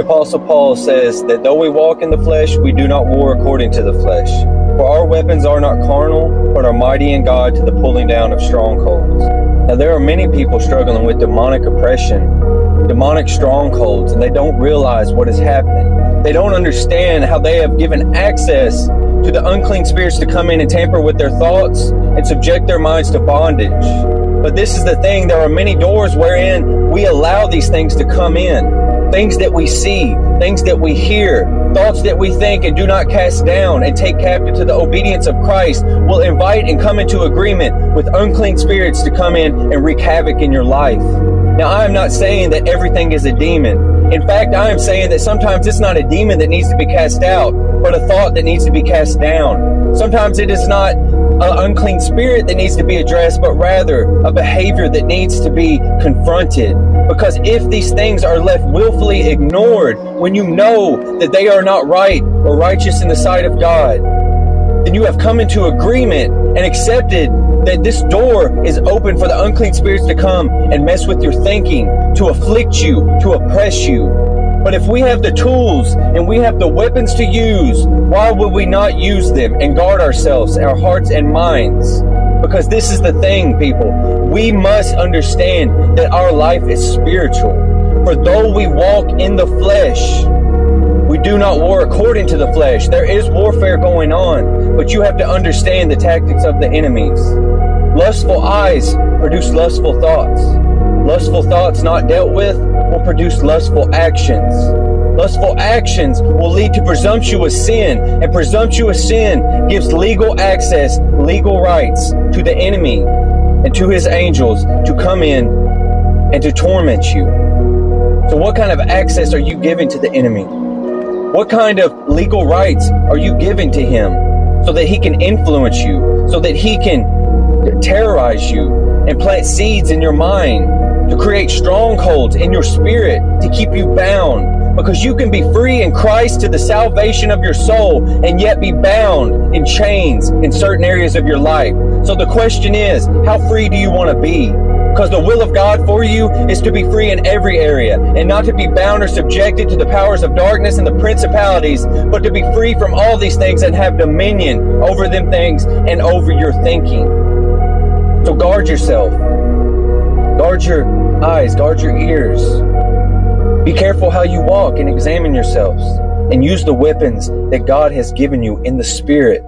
Apostle Paul says that though we walk in the flesh, we do not war according to the flesh. For our weapons are not carnal, but are mighty in God to the pulling down of strongholds. Now there are many people struggling with demonic oppression, demonic strongholds, and they don't realize what is happening. They don't understand how they have given access to the unclean spirits to come in and tamper with their thoughts and subject their minds to bondage. But this is the thing, there are many doors wherein we allow these things to come in. Things that we see, things that we hear, thoughts that we think and do not cast down and take captive to the obedience of Christ will invite and come into agreement with unclean spirits to come in and wreak havoc in your life. Now, I am not saying that everything is a demon. In fact, I am saying that sometimes it's not a demon that needs to be cast out, but a thought that needs to be cast down. Sometimes it is not an unclean spirit that needs to be addressed, but rather a behavior that needs to be confronted. Because if these things are left willfully ignored, when you know that they are not right or righteous in the sight of God, then you have come into agreement and accepted that this door is open for the unclean spirits to come and mess with your thinking, to afflict you, to oppress you. But if we have the tools and we have the weapons to use, why would we not use them and guard ourselves, our hearts and minds? Because this is the thing, people. We must understand that our life is spiritual. For though we walk in the flesh, we do not war according to the flesh. There is warfare going on, but you have to understand the tactics of the enemies. Lustful eyes produce lustful thoughts. Lustful thoughts not dealt with will produce lustful actions. Lustful actions will lead to presumptuous sin, and presumptuous sin gives legal access, legal rights to the enemy and to his angels to come in and to torment you. So what kind of access are you giving to the enemy? What kind of legal rights are you giving to him so that he can influence you, so that he can terrorize you and plant seeds in your mind to create strongholds in your spirit to keep you bound? Because you can be free in Christ to the salvation of your soul and yet be bound in chains in certain areas of your life. So the question is, how free do you want to be? Because the will of God for you is to be free in every area and not to be bound or subjected to the powers of darkness and the principalities, but to be free from all these things and have dominion over them things and over your thinking. So guard yourself. Guard your eyes. Guard your ears. Be careful how you walk and examine yourselves and use the weapons that God has given you in the Spirit